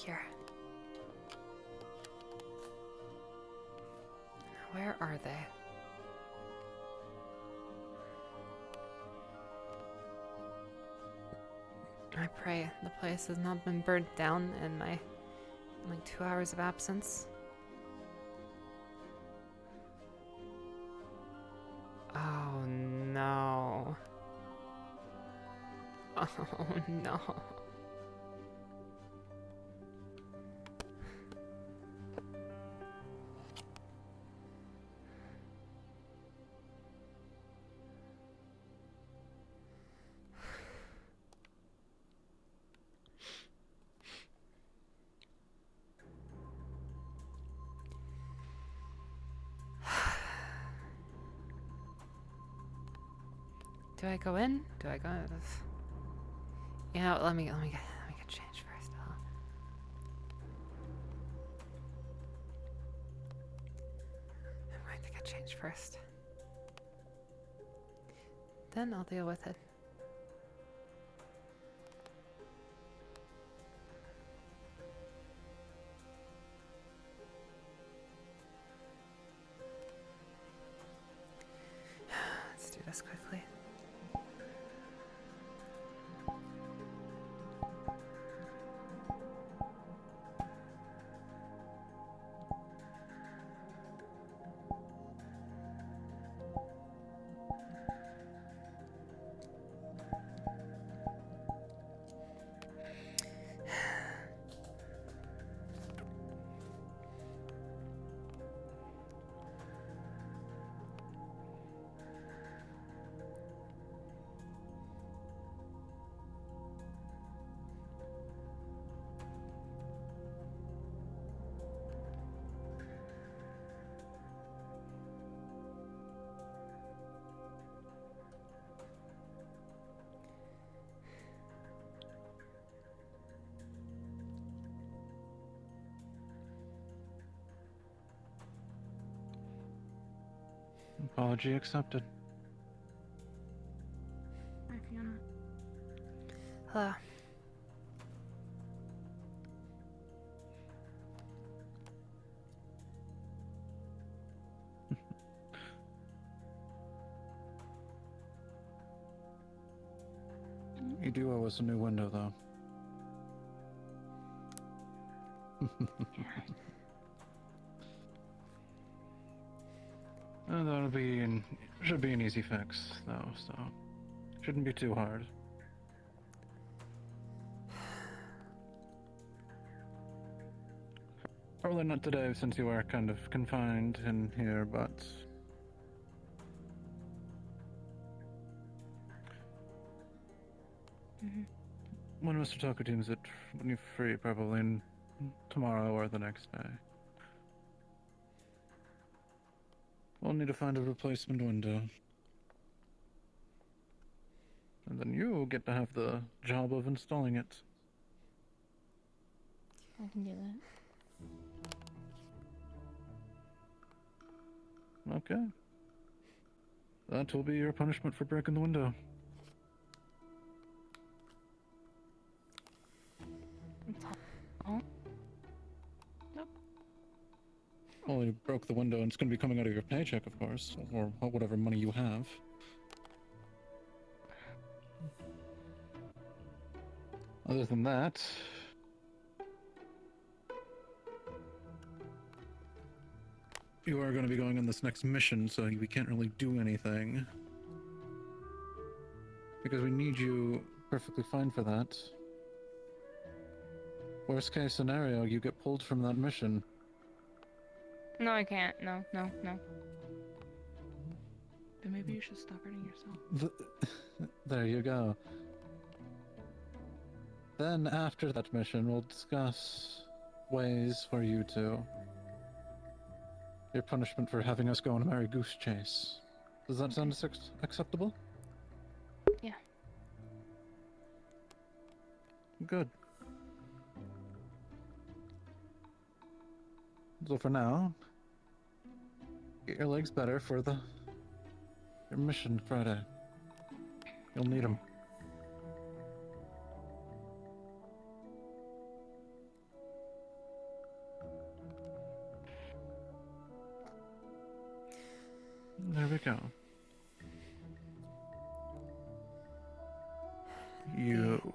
here. Where are they? I pray the place has not been burnt down in my 2 hours of absence. Oh no. Oh no. Do I go in? Do I go? You know, let me get changed first. I'm going to get changed first. Then I'll deal with it. Let's do this quickly. Apology accepted. Hi, Fiona. Hello. You do owe us a new window, though. Should be an easy fix, though, so shouldn't be too hard. Probably not today, since you are kind of confined in here, but when Mr. Tucker deems it when you're free, probably tomorrow or the next day. We'll need to find a replacement window. And then you get to have the job of installing it. I can do that. Okay. That will be your punishment for breaking the window. Oh. Nope. Well, you broke the window, and it's going to be coming out of your paycheck, of course, or whatever money you have. Other than that, you are going to be going on this next mission, so we can't really do anything. Because we need you perfectly fine for that. Worst case scenario, you get pulled from that mission. No, I can't. No. Then maybe you should stop hurting yourself. There you go. Then after that mission, we'll discuss ways for you to... your punishment for having us go on a merry goose chase. Does that sound acceptable? Yeah. Good. So for now, get your legs better for your mission Friday. You'll need them. There we go. You.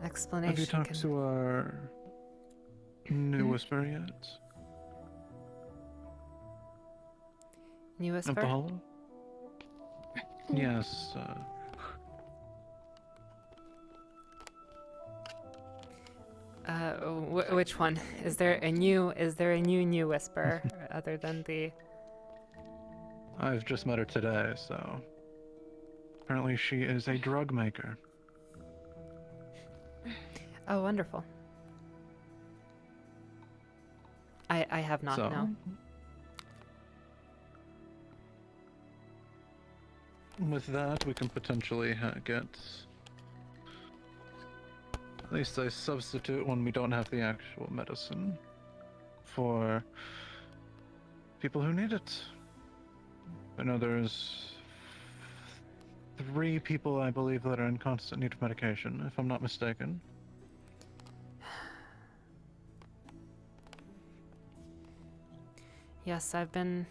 Explanation Have you talked can... to our new whisper yet? New Of the whisper? Hollow? Yes. Which one? Is there a new whisper other than the... I've just met her today, so apparently she is a drug maker. Oh, wonderful. I have not, So, no. with that, we can potentially get at least a substitute when we don't have the actual medicine for people who need it. I know there's 3 people, I believe, that are in constant need of medication, if I'm not mistaken. Yes, I've been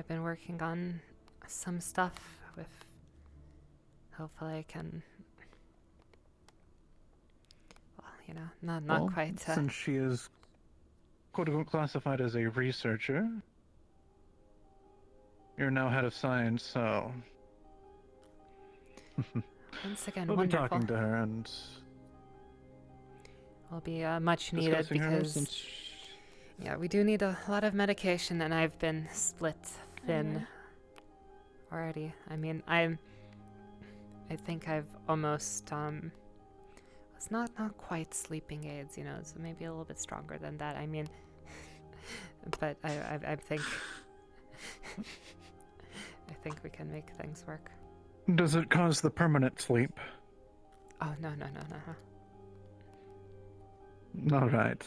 working on some stuff with... Hopefully I can... Well, you know, not Well, quite... since she is quote-unquote classified as a researcher, you're now head of science, so once again, we'll be wonderful. talking to her and Will be much needed discussing her because... since Yeah, we do need a lot of medication, and I've been split thin already. I mean, I think I've almost it's not quite sleeping aids, you know. It's maybe a little bit stronger than that. I mean, but I think I think we can make things work. Does it cause the permanent sleep? Oh no. All right.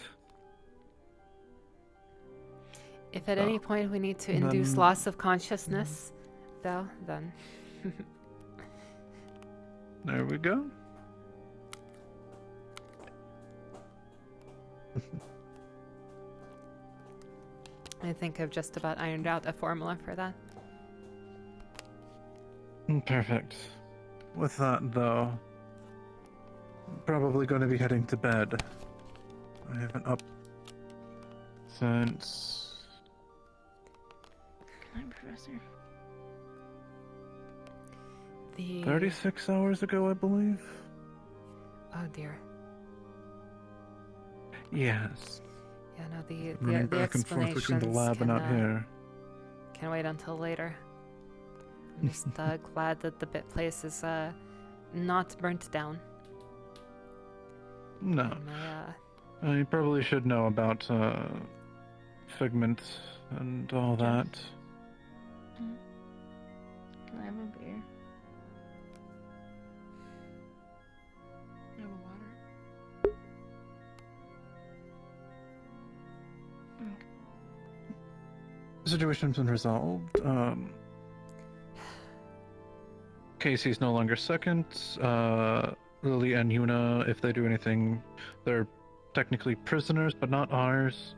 If at any point we need to then- induce loss of consciousness, though, then There we go. I think I've just about ironed out a formula for that. Perfect. With that, though, I'm probably going to be heading to bed. I haven't up since... Good night, Professor. The 36 hours ago, I believe? Oh dear. Yes. Yeah, no, Running the back and forth between the explanations lab and out can, here. can wait until later. I'm just glad that the bit place is not burnt down. No. And my, You probably should know about Figment and all that. Can I have a beer? I have a water. The situation's been resolved. Casey's no longer second. Lily and Yuna, if they do anything, they're technically prisoners, but not ours.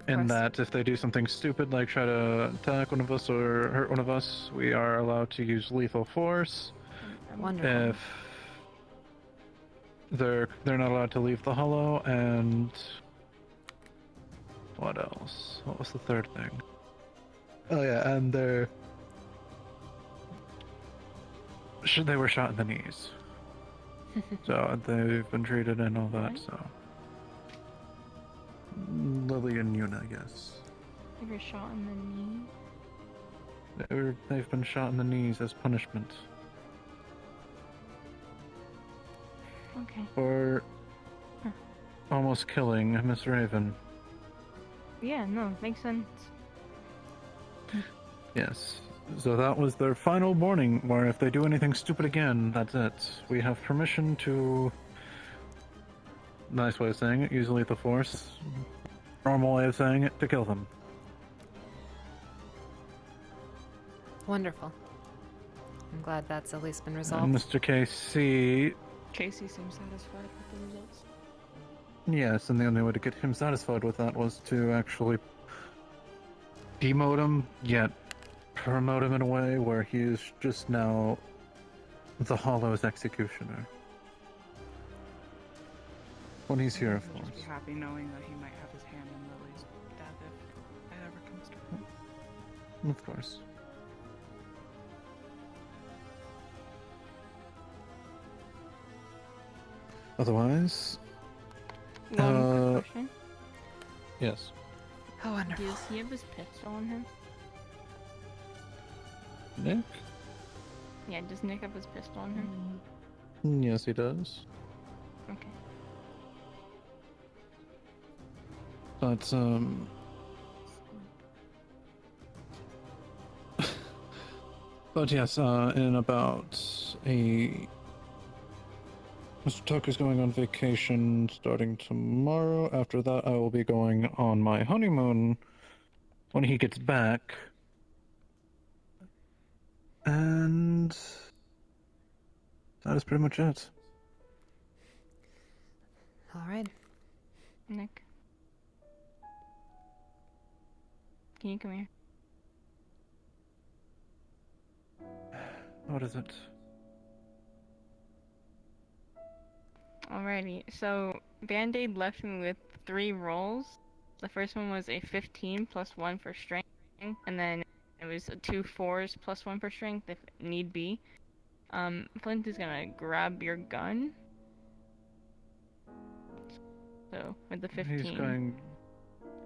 In course. that, if they do something stupid like try to attack one of us or hurt one of us, we are allowed to use lethal force. wonderful. If they're not allowed to leave the hollow, and what else? What was the third thing? Oh yeah, and they were shot in the knees. So they've been treated and all that. So Lily and Yuna, yes, They were shot in the knee. they've been shot in the knees as punishment Okay. for almost killing Miss Raven. Yeah, no, makes sense. Yes. So that was their final warning, where if they do anything stupid again, that's it. We have permission to... Nice way of saying it, use lethal force. Normal way of saying it, to kill them. Wonderful. I'm glad that's at least been And resolved. Mr. KC, Casey seems satisfied with the results. Yes, and the only way to get him satisfied with that was to actually demote him, yet promote him in a way where he is just now the Hollow's executioner. When he's here, of I'll just be course. happy knowing that he might have his hand in Lily's death if it ever comes to it. Of course. Otherwise, One quick question. yes. Oh, wonderful. Does he have his pistol on him? Nick? Yeah, does Nick have his pistol on him? Yes, he does. Okay. But, but yes, in about a... Mr. Tuck is going on vacation starting tomorrow. After that, I will be going on my honeymoon when he gets back. And that is pretty much it. All right. Nick. Can you come here? What is it? Alrighty, so Band-Aid left me with 3 rolls. The first one was a 15 plus 1 for strength, and then it was 2 4s plus 1 for strength if need be. Flint is gonna grab your gun. So, with the 15. He's going...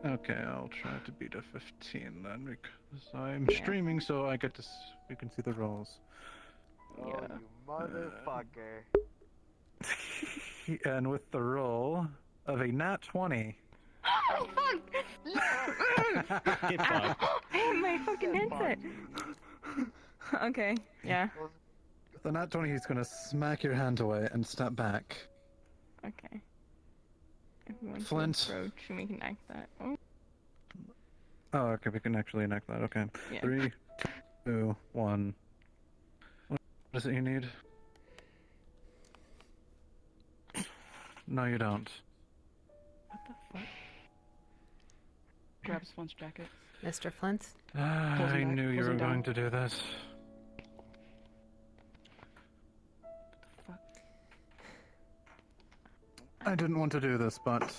Okay, I'll try to beat a 15 then, because I'm Yeah. streaming, so I get to... You can see the rolls. Oh, Yeah. you motherfucker. And with the roll of a nat 20. Oh, fuck! Get fucked. I hit my fucking headset! Okay, yeah, With the nat 20, he's gonna smack your hand away and step back. okay. If we want Flint. to approach, we can act that. Oh, Oh, okay, we can actually enact that, okay. yeah. 3, 2, 1. What is it you need? No, you don't. What the fuck? Grabs Flint's jacket. Mr. Flint? Pulls I him back, knew you pulls were him down. going to do this. Fuck. I didn't want to do this, but...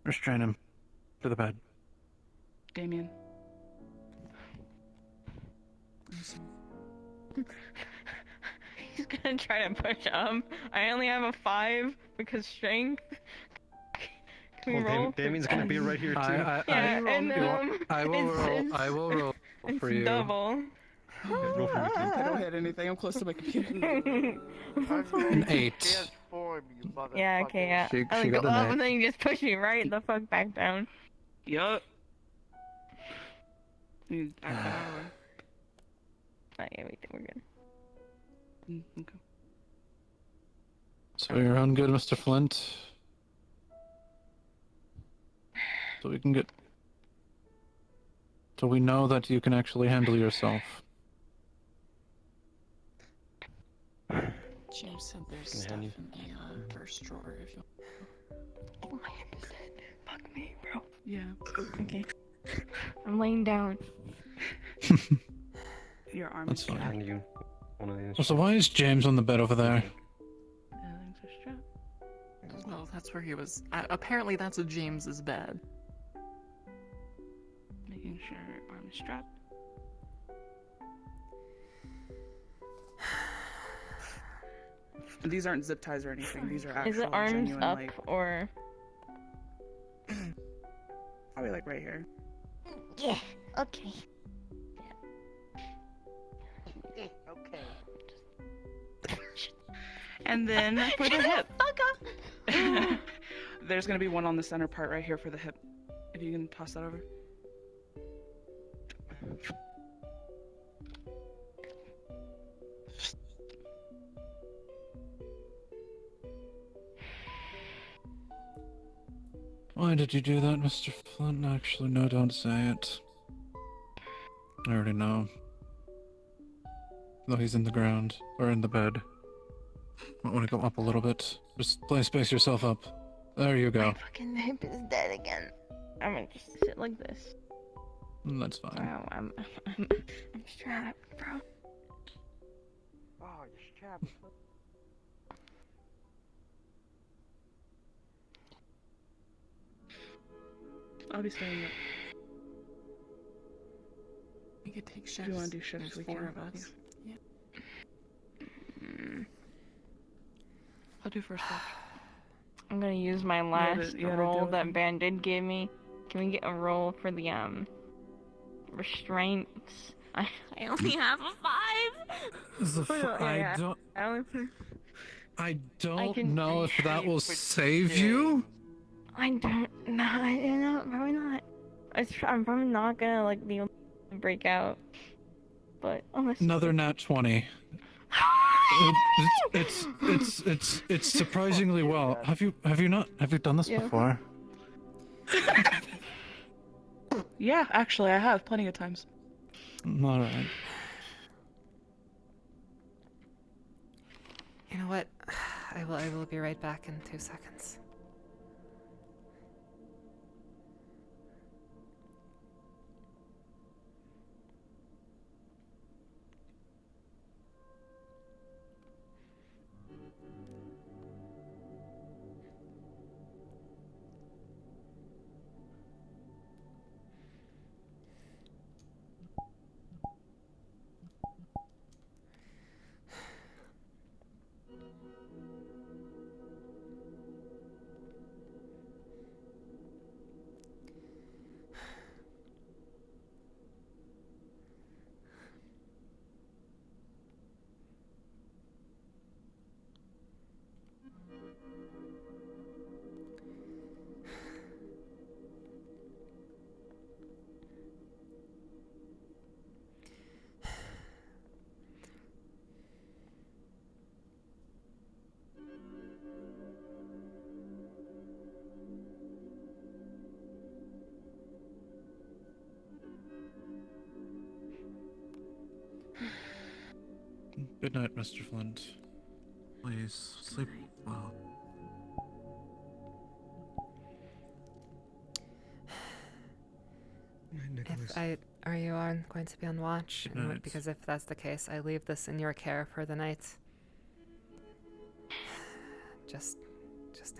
Restrain him. To the bed. Damien. He's gonna try to push up. I only have a 5 because strength. Can we roll? for Damien's gonna be right here too. Yeah, and I will it's- roll. it's- I will roll It's for you. double. Roll for me too. I don't hit anything. I'm close to my computer. An 8. Transform, you motherfucker. Yeah, okay, yeah. She I like got go an up 8. and then you just push me right the fuck back down. Yup. You act that out of way. Oh, yeah, we're good. Okay. So you're on good, Mr. Flint. So we can get... So we know that you can actually handle yourself. James said there's Can I stuff hand you- in the first drawer if you... Oh my god. Fuck me, bro. Yeah. Okay. I'm laying down. Your arm That's is fine. strapped. Hand you one of these. So why is James on the bed over there? Legs are strapped. Well, that's where he was... apparently that's James's bed. Making sure arm is strapped. These aren't zip ties or anything. These are actual Is it arms genuine, up like, or? probably like right here. Yeah. Okay. Okay. And then for the hip. Fuck up. There's gonna be one on the center part right here for the hip. If you can toss that over. Why did you do that, Mr. Flint? Actually, no, don't say it. I already know. though he's in the ground, or in the bed. Might want to go up a little bit. Just space yourself up. There you go. My fucking hip is dead again. I'm gonna just sit like this. That's fine. Wow, I'm strapped, bro. Oh, you're strapped. I'll be staying up. We could take shifts. If you want to do shifts, There's we 4 can. of us. I'll do first watch. I'm gonna use my last you gotta deal roll with that him. Band-Aid gave me. Can we get a roll for the restraints? I only have a 5. I don't can- know if that will Keep it save chill. you. I don't know, probably not. I'm probably not gonna like be able to break out. But unless Another nat 20. It's surprisingly well. Have you done this Yeah. before? Yeah, actually, I have plenty of times. All right. You know what? I will be right back in 2 seconds. Good night, Mr. Flint. Please sleep well. Are you going to be on watch? Good night. Because if that's the case, I leave this in your care for the night. Just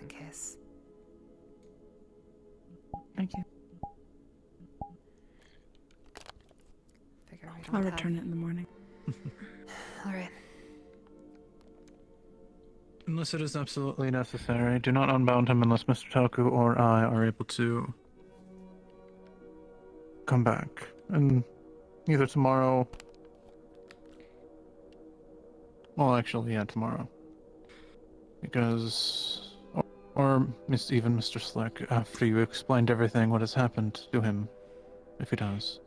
in case. Thank you. Figure we don't I'll have... return it in the morning. All right. Unless it is absolutely necessary, do not unbound him unless Mr. Toku or I are able to come back. And either tomorrow... Well, actually, yeah, tomorrow. Because... Or even Mr. Slick, after you explained everything, what has happened to him, if he does.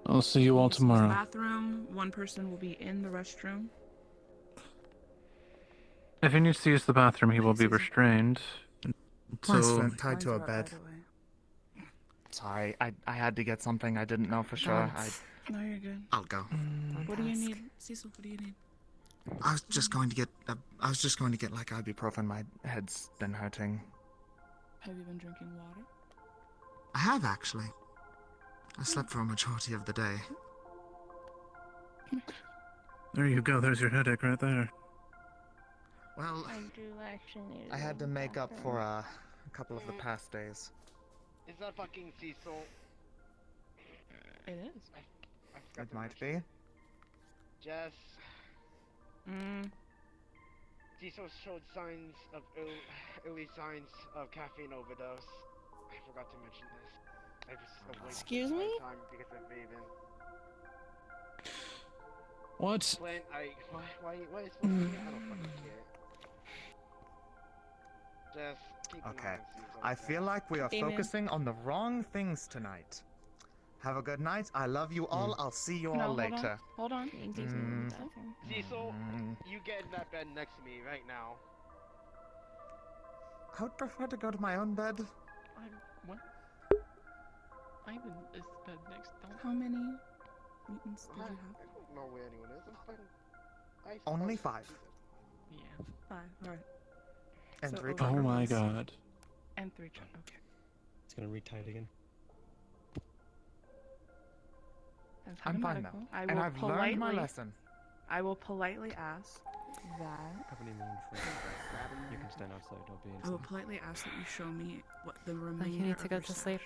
I'll see you all Use tomorrow. this bathroom. One person will be in the restroom. If he needs to use the bathroom, he will be restrained. Mine's So, tied to a bed. Sorry, I had to get something I didn't know for sure. No, you're good. I'll go. What do you need, Cecil? What do you need? I was just going to get like ibuprofen. My head's been hurting. Have you been drinking water? I have actually. I slept for a majority of the day. there you go. There's your headache right there. Well, I do actually need I had to make up for a couple of the past days. Is that fucking Cecil? It is. I forgot It to might mention. be. Jess, Cecil showed signs of early signs of caffeine overdose. I forgot to mention this. I was awake Excuse the me? entire time because of Raven. What? Flint, why is Flint here? I don't fucking care. Just keep an eye Okay. on Cecil. I feel like we are Damien. focusing on the wrong things tonight. Have a good night. I love you all. I'll see you all later. Hold on. Cecil, you get in that bed next to me right now. I would prefer to go to my own bed. What? Ivan is bed next. Don't. How many mutants did you I have? don't know where anyone is. I'm fucking. Only 5. Yeah. 5. Alright. And So 3 over- Oh my Yes. god. And 3 chunk. Okay. It's gonna retie it again. That's I'm fine medical. now. I And will I've learned my politely- lesson. I will politely ask that. Have any moon for you can stand outside. I'll be I will inside. politely ask that you show me what the remainder Like you need to of go your to stash. sleep.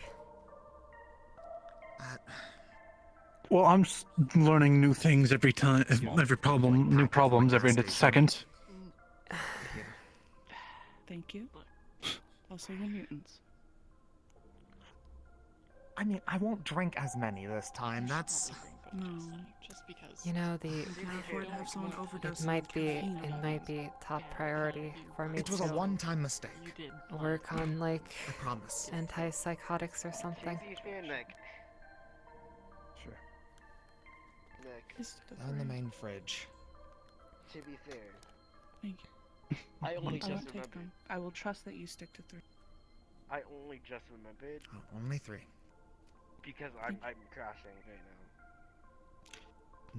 Well, I'm learning new things every time, every problem, new problems every second. Thank you. Also, your mutants. I mean, I won't drink as many this time. You should That's. probably go to No. sleep, just because. You know, I can't afford to have someone overdose. it might be top priority for me It was a to one-time mistake. You did. work on like I promise. antipsychotics or something. To be fair, Nick. Sure. Nick. In the main fridge. To be fair, Thank you. I only I just won't take remembered. them. I will trust that you stick to 3. I only just remembered Oh, only 3. because I'm crashing right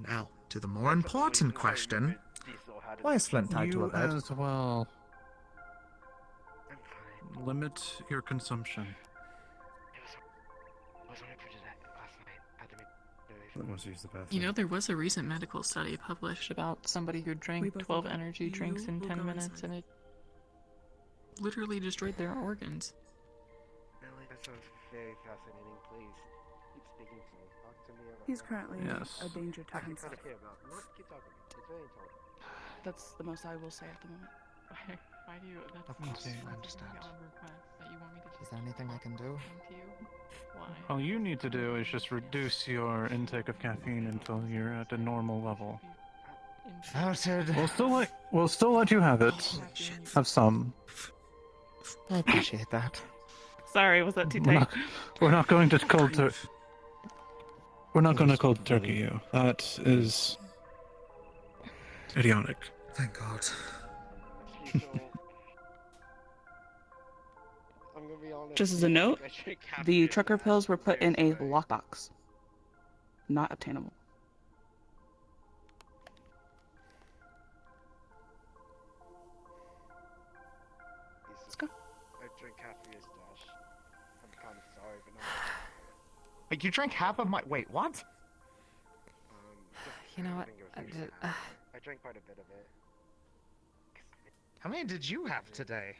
now. Now, to the more That's the only important reason I question. remembered Cecil had it. Why is Flint tied to You a bed? as well. I'm fine. Limit your consumption. It was only for today, last night. I had to make That wants to use the bathroom. You know, there was a recent medical study published about somebody who We drank both 12 will go. energy You drinks in will 10 go minutes inside. and it literally destroyed their organs. Really, that sounds very fascinating. Please keep speaking to me. Talk to me about. He's currently Yes. a danger to I kind himself. of care about. Not keep talking to me. It's very important. That's the most I will say at the moment. Why do you? That's Of course, that's I a very understand. odd request that you want me to just Is there anything I can do? come to you? Why? All you need to do is just reduce your intake of caffeine until you're at a normal level. Noted. We'll still let you have it. Have some. I appreciate that. Sorry, was that too We're tight? not, we're not going to cold We're not going to cold turkey you. That is idiotic. Thank God. Cecil, I'm gonna be honest. Just as a note, I drink half The of it. trucker pills were put in a Seriously. lockbox. Not obtainable. Let's go. I drink half of your stash. I'm kind of sorry, but no. Wait, you drank half of my. Wait, what? Just You know I what? think it was I maybe ju- half. I drank quite a bit of it. How many did you have today?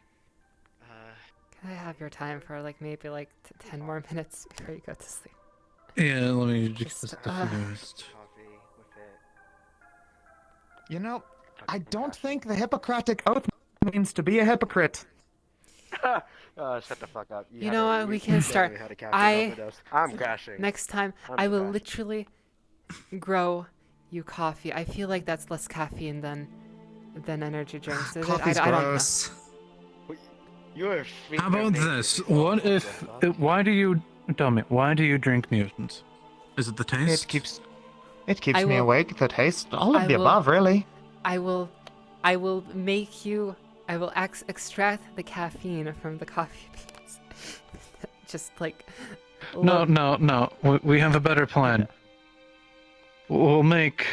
Can I have your time for like maybe like 10 more minutes before you go to sleep? Yeah, let me Just, just uh, coffee with it. You know, Tuck I some don't cash. think the Hippocratic Oath means to be a hypocrite. Shut the fuck up. You know what? We can start. I'm crashing. Next time, I'm I will crashing. literally grow you coffee. I feel like that's less caffeine than energy drinks. Is it? Coffee's I don't know. gross. You're a freak How about of nature, this? Cecil. What if? Why do you tell me? Why do you drink mutants? Is it the taste? It keeps I me will- awake. The taste, all of I the will- above, really. I will make you. I will extract the caffeine from the coffee beans. Just like. No, no. We have a better plan. We'll make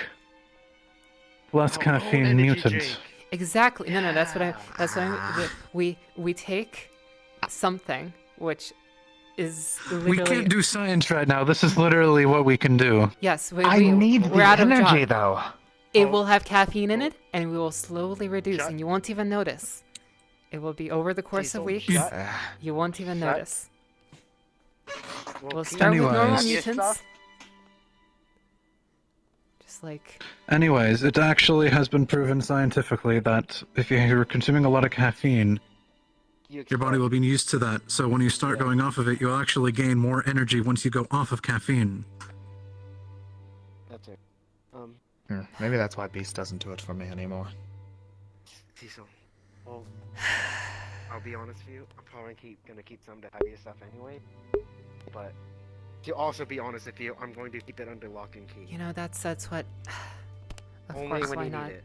less Our own caffeine energy mutant. drink. Exactly. No, that's what we take something which is literally We can't do science right now. This is literally what we can do. yes. I need we're the out of energy, job. though. It will have caffeine in it, and we will slowly reduce, Shut- and you won't even notice. It will be over the course of Cecil, weeks. shut- You won't even shut- notice. We'll keep start with normal Anyways. your mutants. stuff. Just like Anyways, it actually has been proven scientifically that if you're consuming a lot of caffeine, your body will be used to that. So when you start Yeah. going off of it, you'll actually gain more energy once you go off of caffeine. That's it. Maybe that's why Beast doesn't do it for me anymore. Cecil. Well, I'll be honest with you. I'm probably gonna keep some of the heavier stuff anyway. But to also be honest with you, I'm going to keep it under lock and key. you know, that's what. Of Only course, when why you not? need it.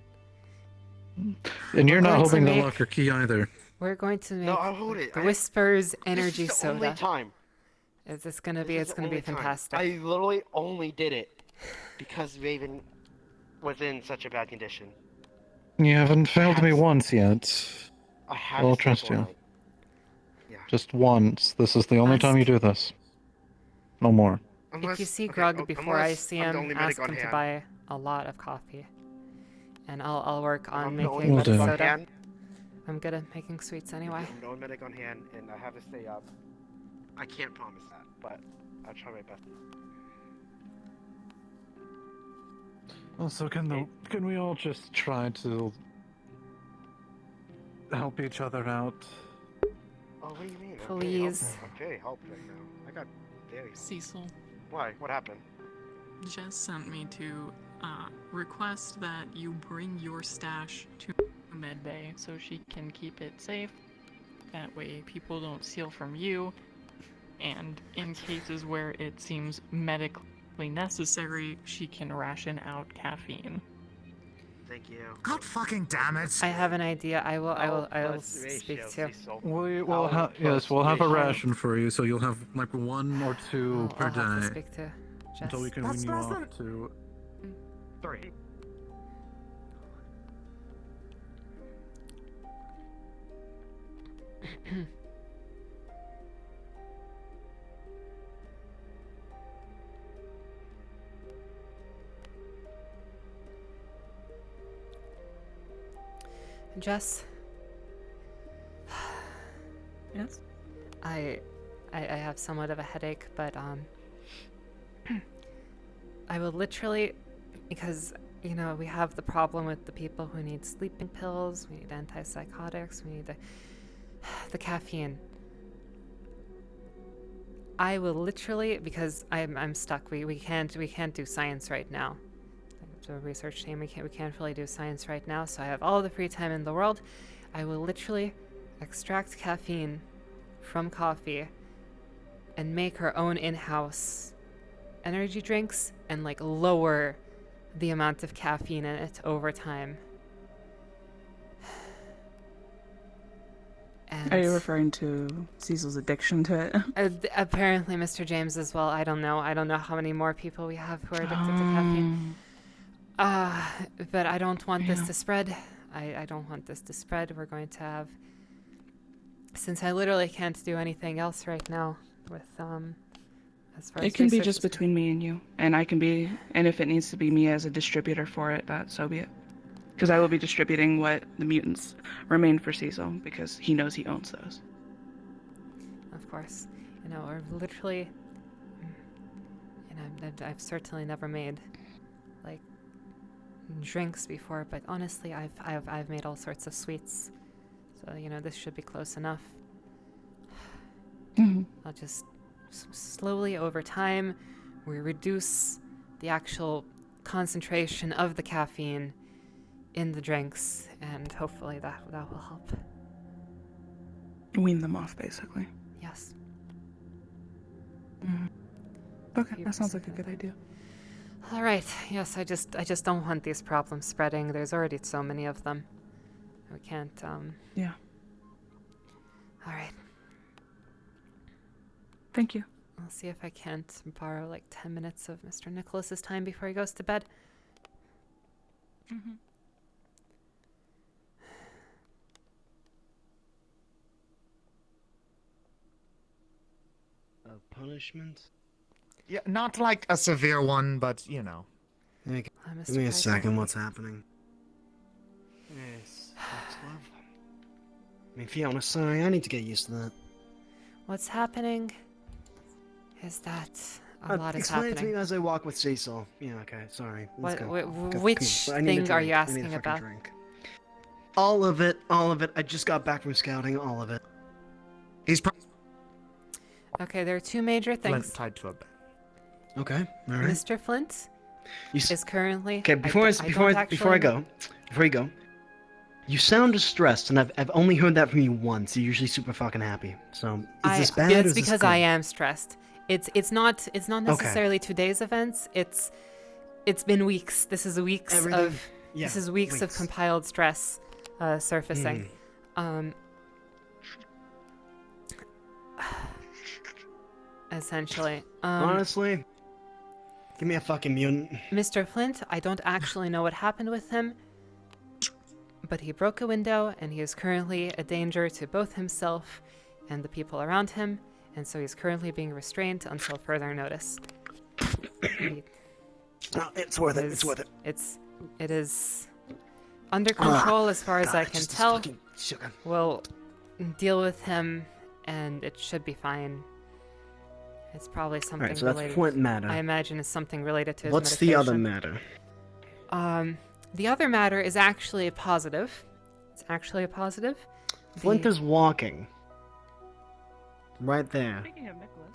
And you're We're not going to holding the make- locker key either. We're going to make No, I'll hold it. the Whispers Whispers This energy is the only soda. time. It's gonna This be is it's the gonna be only time. fantastic. I literally only did it because Raven was in such a bad condition. You haven't failed me once yet. I had I'll to stay up trust all you. night. Yeah. Just once. This is the only time you Ask- do this. No more. Unless, If you see okay, Grug before I unless see I'm the him, only medic ask on him to hand. buy a lot of coffee, and I'll work If on I'm the only making Will medic do. on soda. hand, I'm good at making sweets anyway. I'm the only medic on hand, and I have to stay up. I can't promise that, but I'll try my best. Also, can we all just try to help each other out? Oh, what do you mean? Please. I'm very helped right now. I got very. Cecil, Why? What happened? Jess sent me to request that you bring your stash to medbay so she can keep it safe. That way people don't steal from you. And in cases where it seems medically necessary, she can ration out caffeine. Thank you. God fucking damn it! I have an idea. I will Plus speak ratio, to. Cecil. We'll Power have plus we'll have a ratio. ration for you, so you'll have like 1 or 2 per I'll have to day speak to Jess. until we can That's wean you less off than- to. 3. Jess, Yes? I have somewhat of a headache, but I will literally, because we have the problem with the people who need sleeping pills, we need antipsychotics, we need the caffeine. I will literally, because I'm stuck. We can't do science right now. The research team, we can't really do science right now. So I have all the free time in the world. I will literally extract caffeine from coffee and make our own in-house energy drinks and lower the amount of caffeine in it over time. And Are you referring to Cecil's addiction to it? apparently Mr. James as well. I don't know how many more people we have who are addicted to caffeine. But I don't want this Yeah. to spread. I don't want this to spread. We're going to have, since I literally can't do anything else right now with as far as It can be research just is between me and you, and I can be, and if it needs to be me as a distributor for it, that so be it. Because I will be distributing what the mutants remain for Cecil, because he knows he owns those. Of course, or literally, I've certainly never made drinks before, but honestly, I've made all sorts of sweets, so this should be close enough. Mm-hmm. I'll just slowly over time, we reduce the actual concentration of the caffeine in the drinks, and hopefully that will help. Wean them off, basically. Yes. Mm-hmm. Okay, Few that sounds like a percent good idea. All right. Yes, I just don't want these problems spreading. There's already so many of them. We can't. Yeah. All right. Thank you. I'll see if I can't borrow 10 minutes of Mr. Nicholas's time before he goes to bed. Mm-hmm. A punishment? Yeah, not like a severe one, but Hey, Mr. give me a Kaiser. second, what's happening? Yes, that's lovely. I mean, Fiona, sorry, I need to get used to that. What's happening is that a lot is Explain it to happening. me as I walk with Cecil. Yeah, okay, sorry. Let's go. Go, Which come on. I need a thing are drink. you I need a asking fucking about? drink. All of it, all of it. I just got back from scouting, all of it. he's probably Okay, there are two major things. tied to a bed. Okay, alright. Mr. Flint is currently. Okay, before I go, you sound distressed, and I've only heard that from you once. You're usually super fucking happy. So is this bad? or It's is this because good? I am stressed. It's not necessarily today's events. It's been weeks. This is weeks Everything- of yeah, this is weeks of compiled stress surfacing. essentially. Honestly, give me a fucking mutant. Mr. Flint, I don't actually know what happened with him, but he broke a window and he is currently a danger to both himself and the people around him, and so he's currently being restrained until further notice. No, it's worth it. It's worth it. It is under control as far as God, I it's can just this tell. fucking sugar. We'll deal with him, and it should be fine. It's probably something Alright, so related. that's Flint matter. I imagine it's something related to his What's the other medication. matter? The other matter is actually a positive. It's actually a positive. Flint is walking. Right there. Speaking of Nicholas,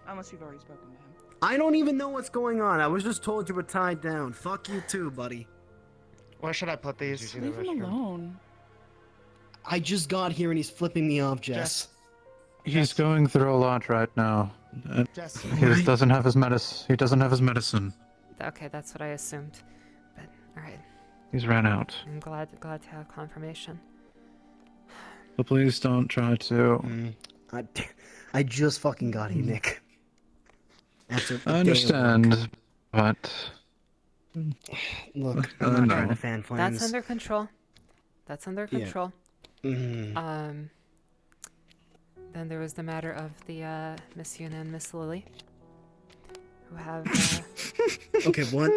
unless you've already spoken to him. I don't even know what's going on. I was just told you were tied down. Fuck you too, buddy. Where should I put these? Just leave him alone. I just got here and he's flipping me off, Jess. He's going through a lot right now. Jess, He doesn't have his medicine. He doesn't have his medicine. Okay, that's what I assumed. But all right, He's ran out. I'm glad to have confirmation. So please don't try to. I just fucking got here, Nick. After a day I of understand, but work. Look, I I'm not know. trying to fan flames. That's under control. That's under Yeah. control. Mhm. Then there was the matter of the Miss Yuna and Miss Lily, who have Okay, what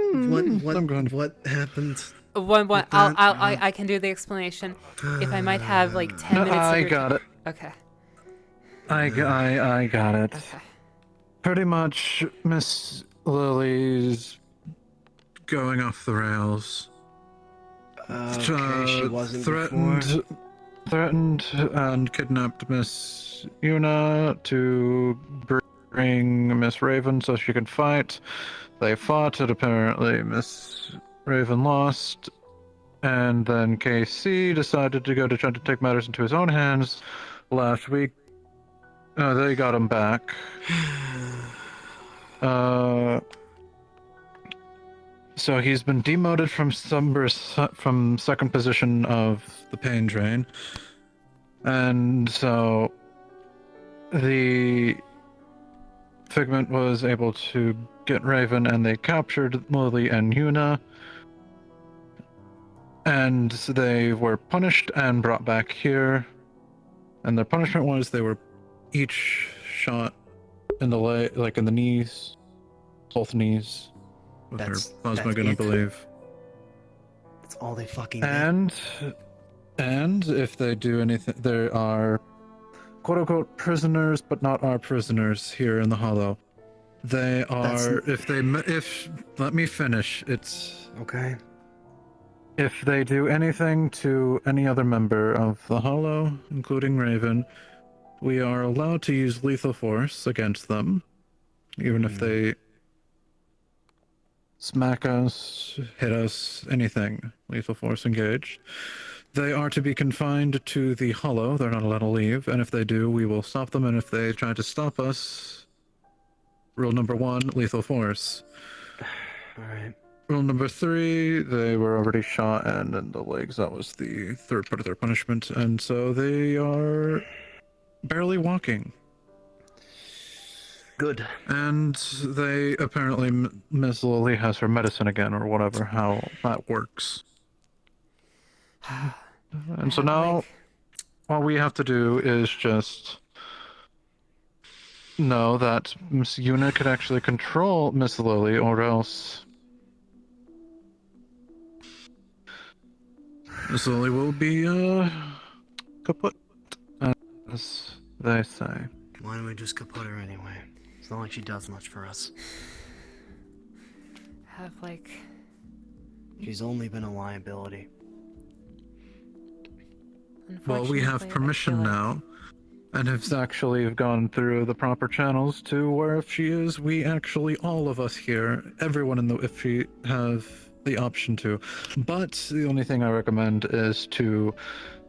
happened? one. I can do the explanation. If I might have like 10 minutes. I of your got ti- it. Okay. I got it. Okay. Pretty much, Miss Lily's going off the rails. Okay, she wasn't before. Threatened and kidnapped Miss Yuna to bring Miss Raven so she could fight. They fought, and apparently Miss Raven lost. And then KC decided to go to try to take matters into his own hands last week. They got him back. So he's been demoted from second position of the pain drain, and so the Figment was able to get Raven, and they captured Lily and Yuna, and they were punished and brought back here. And their punishment was they were each shot in the leg, like in the knees, both knees. With her plasma gun, I believe. That's all they fucking did. And if they do anything, there are quote unquote prisoners, but not our prisoners here in the Hollow. They are if let me finish. It's okay. If they do anything to any other member of the Hollow, including Raven, we are allowed to use lethal force against them, even if they smack us, hit us, anything. Lethal force engaged. They are to be confined to the Hollow. They're not allowed to leave, and if they do, we will stop them, and if they try to stop us, rule number 1, lethal force. Alright. Rule number 3, they were already shot and in the legs. That was the third part of their punishment, and so they are barely walking. Good. And they apparently, Miss Lily has her medicine again, or whatever, how that works. And so now, all we have to do is just know that Miss Yuna could actually control Miss Lily, or else Miss Lily will be, kaput, as they say. Why don't we just kaput her anyway? It's not like she does much for us. Have like. She's only been a liability. Well, we have permission now, and have actually gone through the proper channels to where if she is, we actually, all of us here, everyone in the, if she have the option to. But the only thing I recommend is to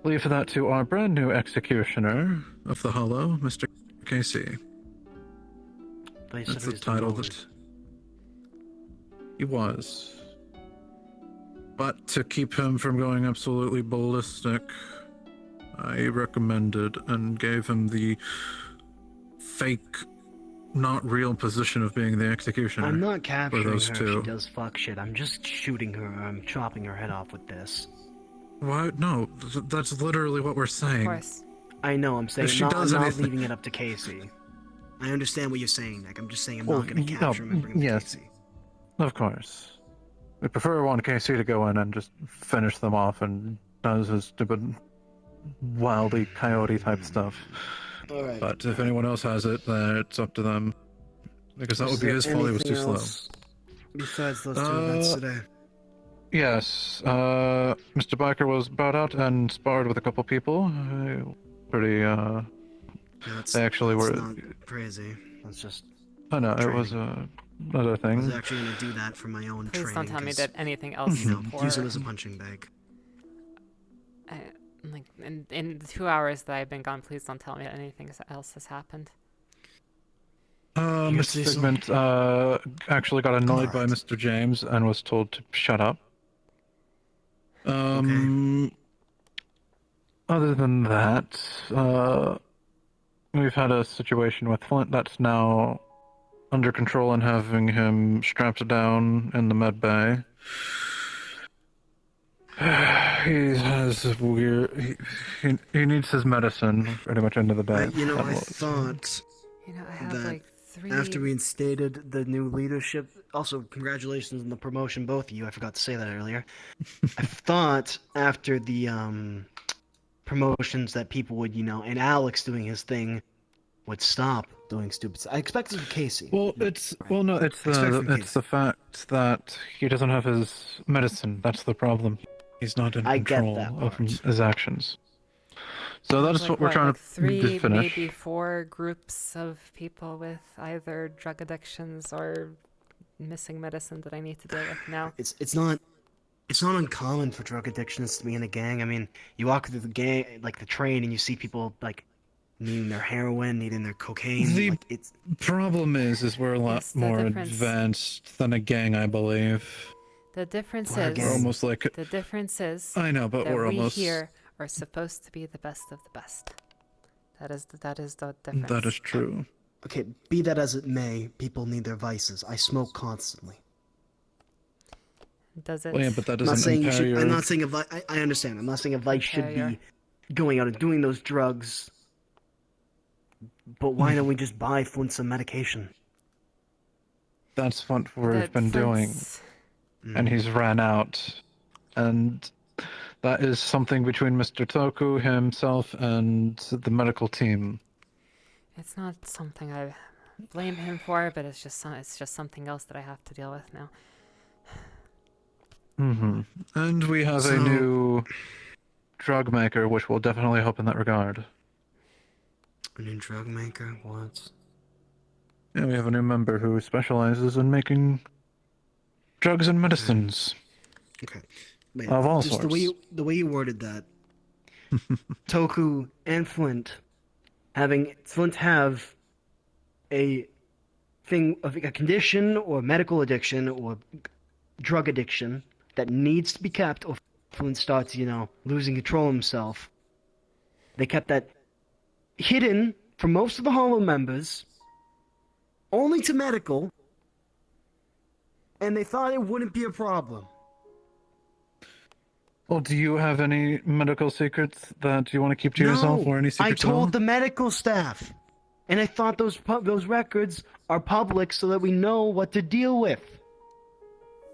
leave that to our brand new executioner of the Hollow, Mr. Casey. That's the title that he was. But to keep him from going absolutely ballistic, I recommended and gave him the fake not real position of being the executioner. I'm not capturing her those if two. she does fuck shit. I'm just shooting her. I'm chopping her head off with this. Why? No, that's literally what we're Of saying. course. I know, I'm saying If she I'm does not anything- leaving it up to Casey. I understand what you're saying, Nick. I'm just saying I'm Well, not going to capture him and bring him to yes. Casey. Of course. We prefer one KC to go in and just finish them off and does his stupid, wildy coyote type stuff. Alright. But if anyone else has it, then it's up to them. Because that would be his fault, he was too slow. Besides those two events today. Yes, Mr. Biker was brought out and sparred with a couple people. Pretty, Yeah, they actually were. not crazy. That's just. I know, it was another I was thing. actually going to do that for my own Please training. don't tell me 'cause, that anything else. You know, for, use it as a punching bag. like in the 2 hours that I've been gone, please don't tell me that anything else has happened. Yes, Mr. Cecil? Figment, actually got annoyed by Alright. Mr. James and was told to shut up. Other than that, we've had a situation with Flint that's now under control and having him strapped down in the med bay. He has weird. He needs his medicine pretty much into the day. You know, That I was- thought You know, I have that like 3. after we instated the new leadership, also congratulations on the promotion, both of you. I forgot to say that earlier. I thought after the promotions that people would, and Alex doing his thing would stop doing stupid stuff. I expected from Casey. no, it's Expect from the fact that he doesn't have his medicine. That's the problem. He's not in I get control that of part. his actions. So that's like, what we're trying like to 3, finish. maybe 4 groups of people with either drug addictions or missing medicine that I need to deal with now. It's not uncommon for drug addictions to be in a gang. I mean, you walk through the gang, like the train, and you see people like needing their heroin, needing their cocaine. The like, it's problem is we're a lot Yes, the more difference- advanced than a gang, I believe. The difference We're a is gang. We're almost like the difference is I know, but that we're we almost. here are supposed to be the best of the best. That is the difference. That is true. okay. Be that as it may, people need their vices. I smoke constantly. Does it? Well, yeah, but that I'm not doesn't saying you impair should. your. I'm not saying a vice. I understand. I'm not saying a vice should Impair be going out and doing those drugs. But why don't we just buy Flint some medication? That's what we've that been doing, Flint's- and he's ran out, and that is something between Mr. Toku himself and the medical team. It's not something I blame him for, but it's just something else that I have to deal with now. And we have a So- new drug maker, which will definitely help in that regard. A new drug maker? What? Yeah, we have a new member who specializes in making drugs and medicines. Okay. Wait, Of all just sorts. the way you worded that. Toku and Flint have a thing of a condition or medical addiction or drug addiction that needs to be kept, or Flint starts, losing control of himself. They kept that hidden from most of the Hollow members, only to medical, and they thought it wouldn't be a problem. Well, do you have any medical secrets that you want to keep to yourself, or any secrets I at all? told the medical staff, and I thought those records are public so that we know what to deal with.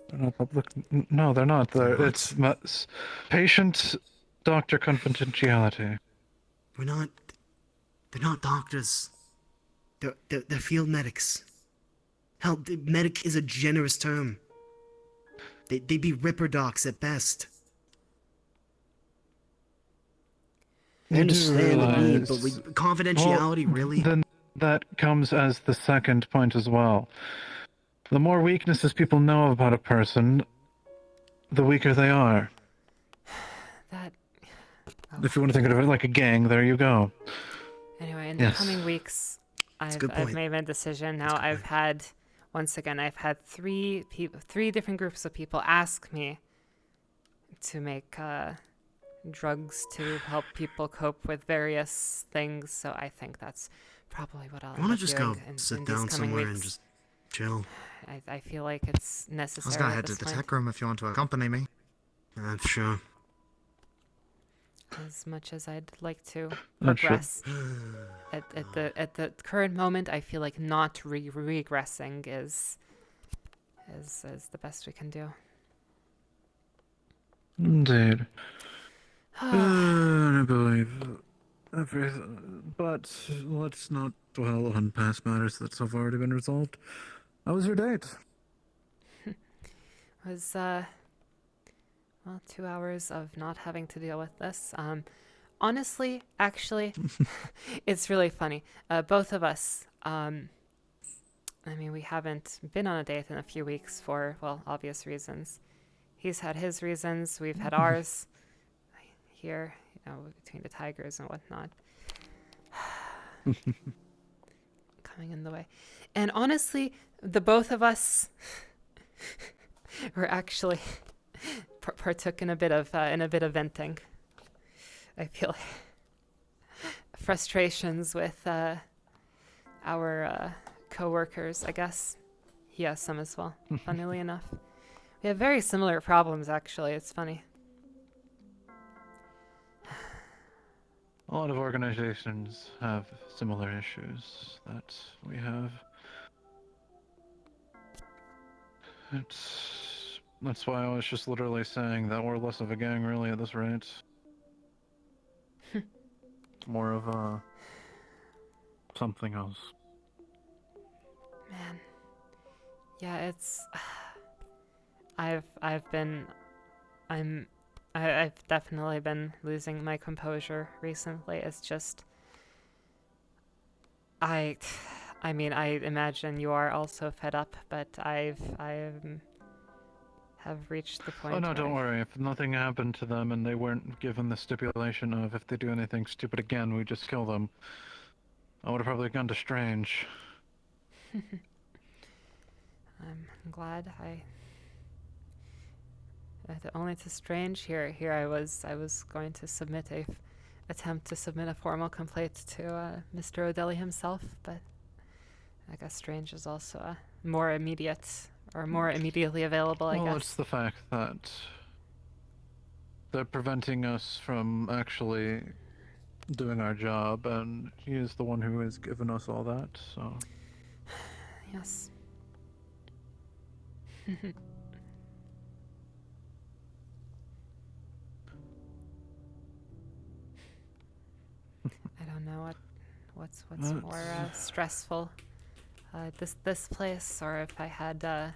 They're not public. No, they're not. It's patient-doctor confidentiality. They're not doctors. They're field medics. Hell, medic is a generous term. They'd be ripper docs at best. I You do understand the need, but realize- confidentiality, Well, really? Then that comes as the second point as well. The more weaknesses people know about a person, the weaker they are. That. If you want to think of it like a gang, there you go. Anyway, in Yes. the coming weeks, a I've good point. made my decision. Now I've had, once again, I've had 3 different groups of people ask me to make drugs to help people cope with various things. So I think that's probably what I'll I end want up to just doing go in sit these down coming somewhere weeks. and just chill. I feel like it's I was necessary gonna at head to this the point. tech room if you want to accompany me. Sure. As much as I'd like to That should- progress, at the current moment, I feel like not regressing is the best we can do. Indeed. I believe everything. But let's not dwell on past matters that have already been resolved. How was your date? Was well, 2 hours of not having to deal with this. Honestly, actually, it's really funny. Both of us, I mean, we haven't been on a date in a few weeks for, well, obvious reasons. He's had his reasons, we've had ours. Here, between the tigers and whatnot. Coming in the way. And honestly, the both of us were actually partook in a bit of venting. I feel frustrations with our co-workers, I guess. He has some as well, funnily enough. We have very similar problems, actually. It's funny. A lot of organizations have similar issues that we have. That's why I was just literally saying that we're less of a gang really at this rate. More of a something else. Man. Yeah, it's I've definitely been losing my composure recently. It's just I mean, I imagine you are also fed up, but I have reached the point Oh no, where don't worry. If nothing happened to them and they weren't given the stipulation of if they do anything stupid again, we just kill them, I would have probably gone to Strange. I'm glad only to Strange here I was going to attempt to submit a formal complaint to Mr. O'Delly himself, but I guess Strange is also more immediately available, I Well, guess. it's the fact that they're preventing us from actually doing our job, and he is the one who has given us all that, so... Yes. I don't know what's more stressful, this place, or if I had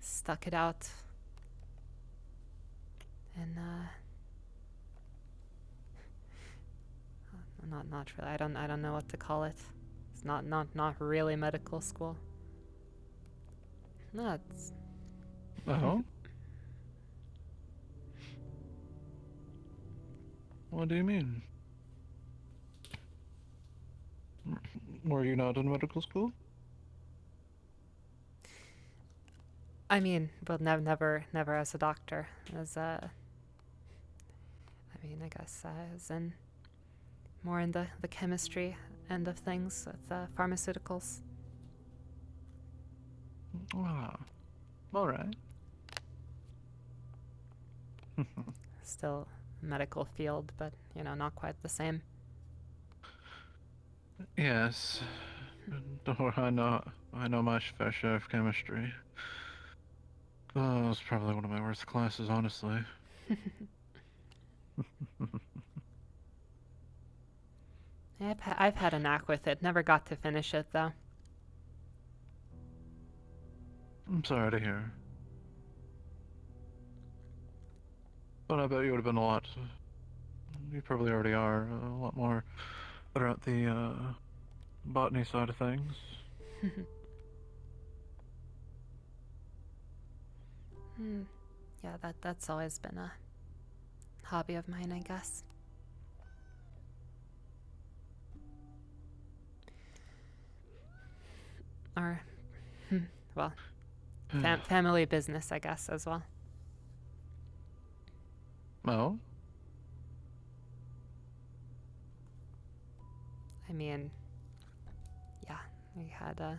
stuck it out in not really. I don't know what to call it. It's not really medical school. No, it's Oh? What do you mean? Were you not in medical school? I mean, well, never as a doctor. As I mean, I guess as in more in the chemistry end of things with pharmaceuticals. Ah, alright. Still medical field, but not quite the same. Yes. Don't worry, I know my fair share of chemistry. Oh, it was probably one of my worst classes, honestly. I've had a knack with it. Never got to finish it though. I'm sorry to hear. But I bet you would have been a lot. You probably already are a lot more better at the botany side of things. Yeah, that's always been a hobby of mine, I guess. Or, well, family business, I guess, as well. Oh? I mean, yeah, we had a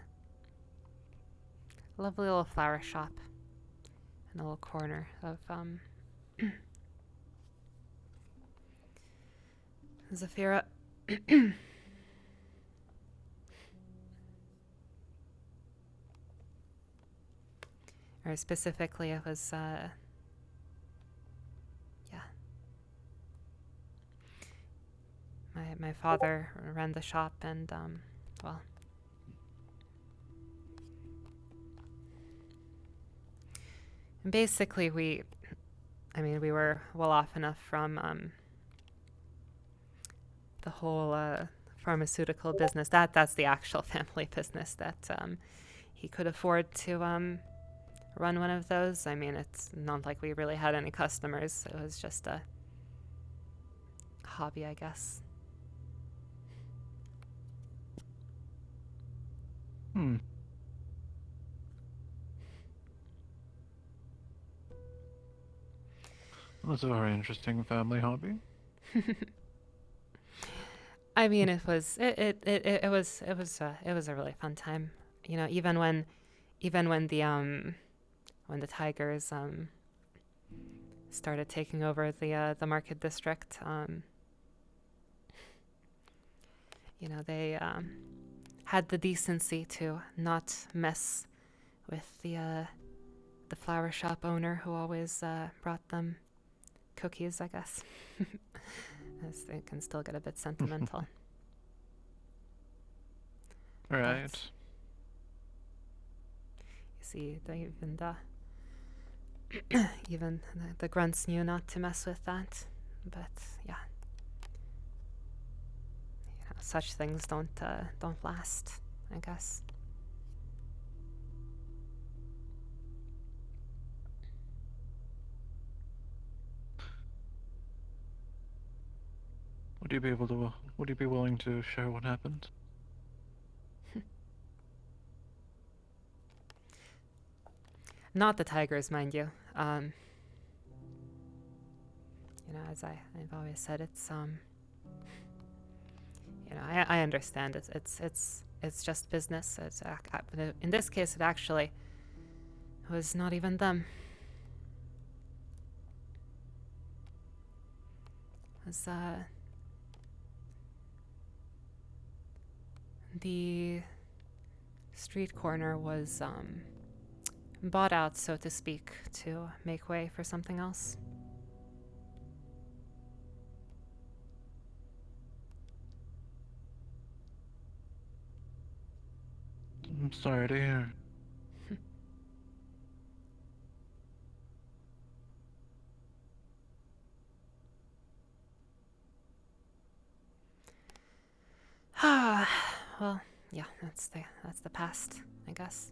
lovely little flower shop in a little corner of Zafira. Or specifically, it was, yeah. My father ran the shop, and, well. And basically, we were well off enough from, the whole, pharmaceutical business. That's the actual family business that, he could afford to, run one of those. I mean, it's not like we really had any customers. It was just a hobby, I guess. Hmm. That's a very interesting family hobby. I mean, it was it was a really fun time. You know, even when the tigers started taking over the market district, you know, they had the decency to not mess with the flower shop owner who always brought them cookies, I guess. As they can still get a bit sentimental. Right. But you see, even the grunts knew not to mess with that. But yeah, you know, such things don't last, I guess. Would you be willing to share what happened? Not the tigers, mind you. You know, as I've always said, it's you know, I understand it's just business. In this case, it actually was not even them. It was the street corner was bought out, so to speak, to make way for something else. I'm sorry to hear. Well, yeah, that's the past, I guess.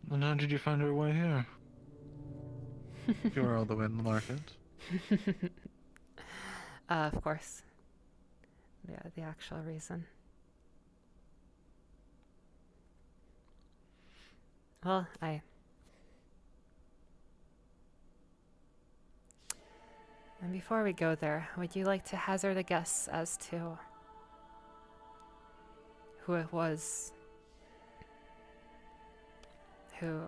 Then how did you find your way here? You were all the way in the market. Of course. The actual reason. Well, And before we go there, would you like to hazard a guess as to who it was who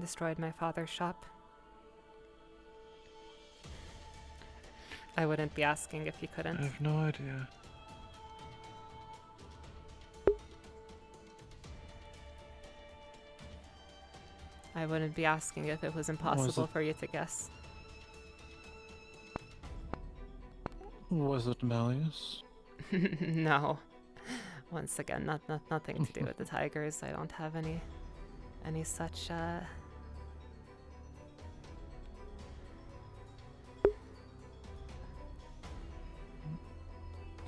destroyed my father's shop? I wouldn't be asking if you I couldn't. have no idea. I wouldn't be asking if it was impossible for you to guess. Was it Malleus? No. Once again, nothing to do with the tigers. I don't have any such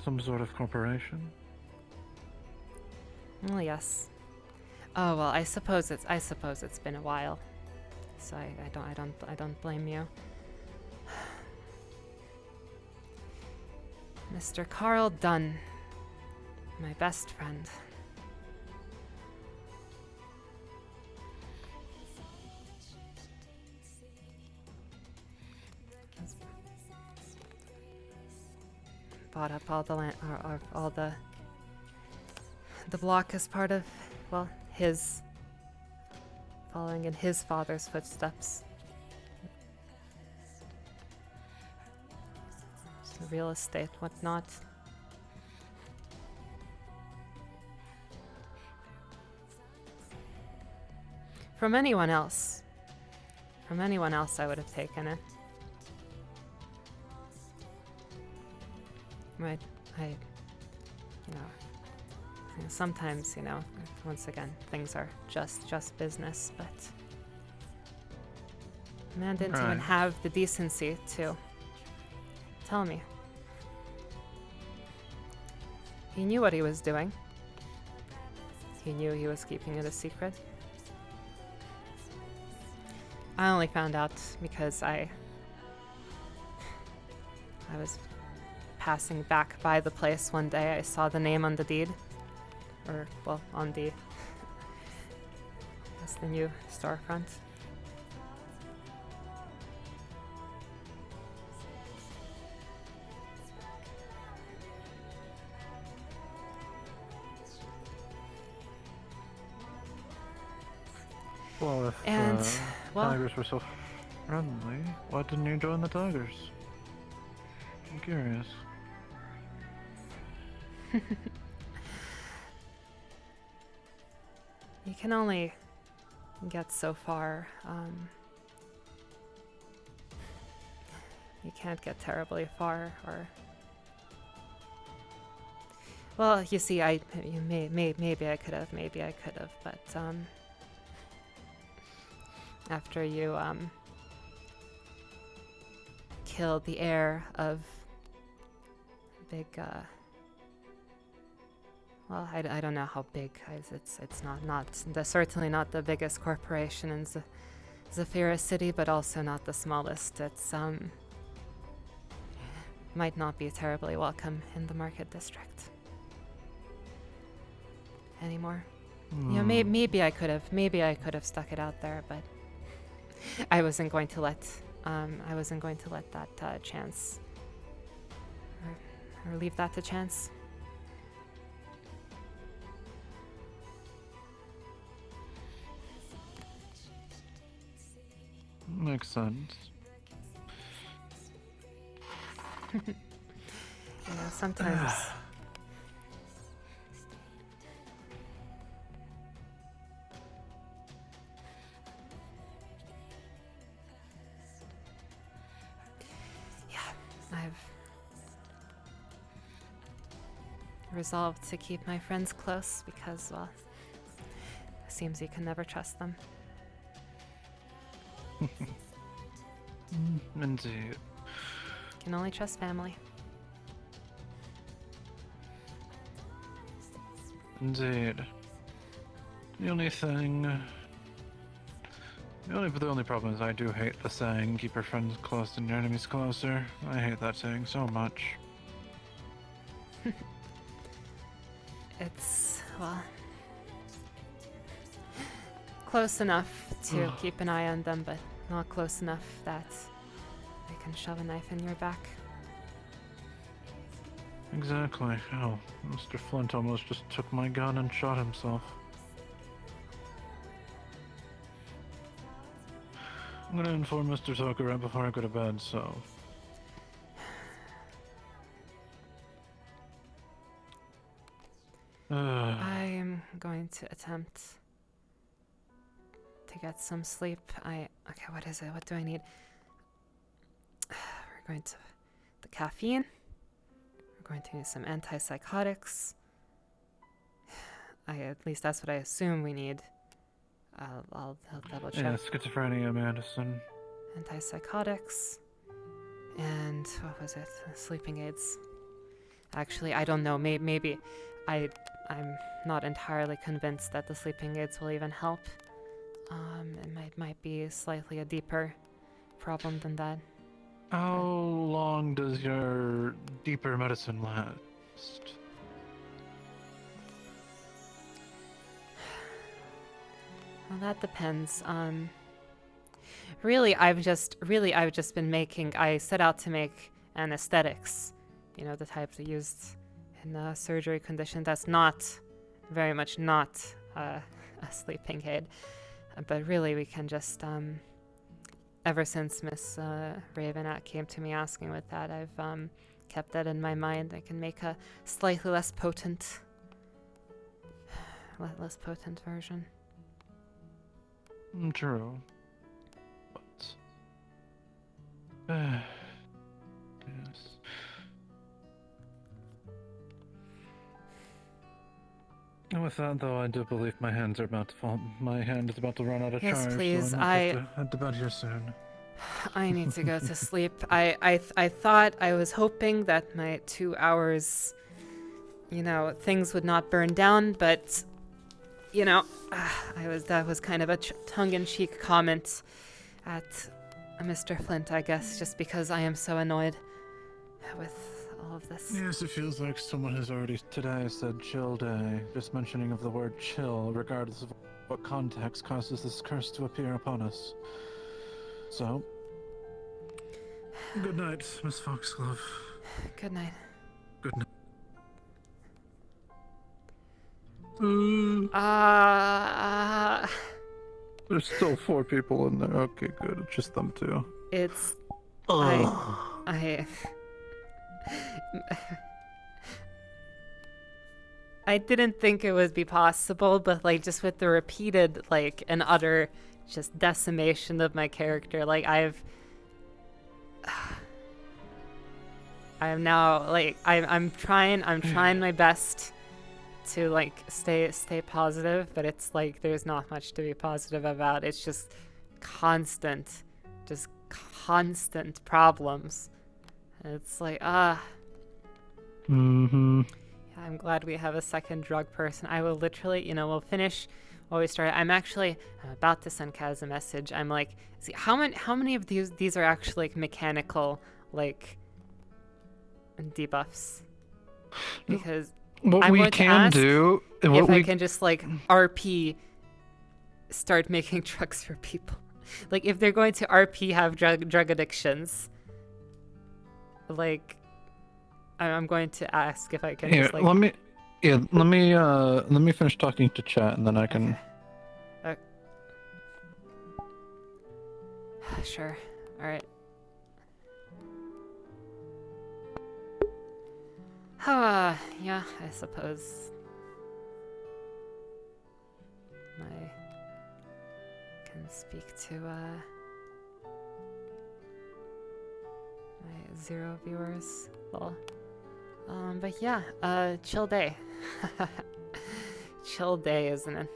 Some sort of corporation? Well, yes. Oh well, I suppose it's been a while, so I don't blame you. Mr. Carl Dunn, my best friend. bought up all the land, or all the block as part of, well, his following in his father's footsteps. So real estate, whatnot. From anyone else, I would have taken it. Right, sometimes, once again, things are just business, but the man didn't even Right. have the decency to tell me. He knew what he was doing. He knew he was keeping it a secret. I only found out because I was passing back by the place one day. I saw the name on the deed. Or, well, on the... that's the new storefront. Well, if And, well... tigers were so friendly, why didn't you join the tigers? I'm curious. You can only get so far. You can't get terribly far, or... Well, you see, maybe I could have, but, after you, killed the heir of big, well, I don't know how big, it's certainly not the biggest corporation in Zafira City, but also not the smallest. It's, might not be terribly welcome in the market district anymore. Maybe I could have stuck it out there, but I wasn't going to let that chance, or leave that to chance. Makes sense. Sometimes. Yeah, I've resolved to keep my friends close because, well, it seems you can never trust them. Indeed. Can only trust family. Indeed. The only problem is I do hate the saying, keep your friends close and your enemies closer. I hate that saying so much. It's, well, close enough to keep an eye on them, but not close enough that they can shove a knife in your back. Exactly. Oh, Mr. Flint almost just took my gun and shot himself. I'm gonna inform Mr. Tucker right before I go to bed, so... I am going to attempt to get some sleep. Okay, what is it? What do I need? We're going to... the caffeine. We're going to need some antipsychotics. At least that's what I assume we need. I'll double check. Yeah, schizophrenia medicine. Antipsychotics. And what was it? Sleeping aids. Actually, I don't know. Maybe I'm not entirely convinced that the sleeping aids will even help. It might be slightly a deeper problem than that. How long does your deeper medicine last? Well, that depends. Really, I've just been making. I set out to make anesthetics, you know, the types used in surgery condition. That's not, very much not a sleeping aid. But really, we can just, ever since Miss Ravenat came to me asking with that, I've kept that in my mind. I can make a slightly less potent version. True. But... yes. And with that, though, I do believe my hands are about to fall. My hand is about to run out of Yes, charge. please, So I have to head to bed here soon. I need to go to sleep. I thought, I was hoping that my 2 hours, you know, things would not burn down, but, you know, that was kind of a tongue-in-cheek comment at Mr. Flint, I guess, just because I am so annoyed with all of this. Yes, it feels like someone has already today said chill day. Just mentioning of the word chill, regardless of what context, causes this curse to appear upon us. So, good night, Miss Foxglove. Good night. Good night. There's still 4 people in there. Okay, good. It's just them 2. It's... I didn't think it would be possible, but like just with the repeated like and utter just decimation of my character, like I am now like I'm trying my best to like stay positive, but it's like there's not much to be positive about. It's just constant problems. And it's like Mm-hmm. Yeah, I'm glad we have a second drug person. I will literally, you know, we'll finish what we started. I'm about to send Kaz a message. I'm like, see, how many of these are actually like mechanical, like, debuffs? Because What I'm we going to can ask do, if I can just like RP start making drugs for people. Like if they're going to RP have drug addictions, like I'm going to ask if I can here, just like... let me finish talking to chat and then I can... Okay. Sure. Alright. Yeah, I suppose I can speak to my 0 viewers. Well, but yeah, chill day. Chill day, isn't it?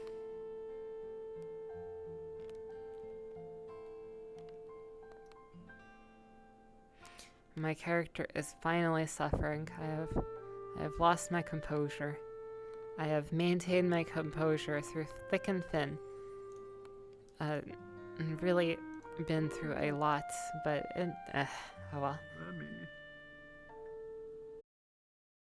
My character is finally suffering. I have lost my composure. I have maintained my composure through thick and thin. And really been through a lot, but oh well.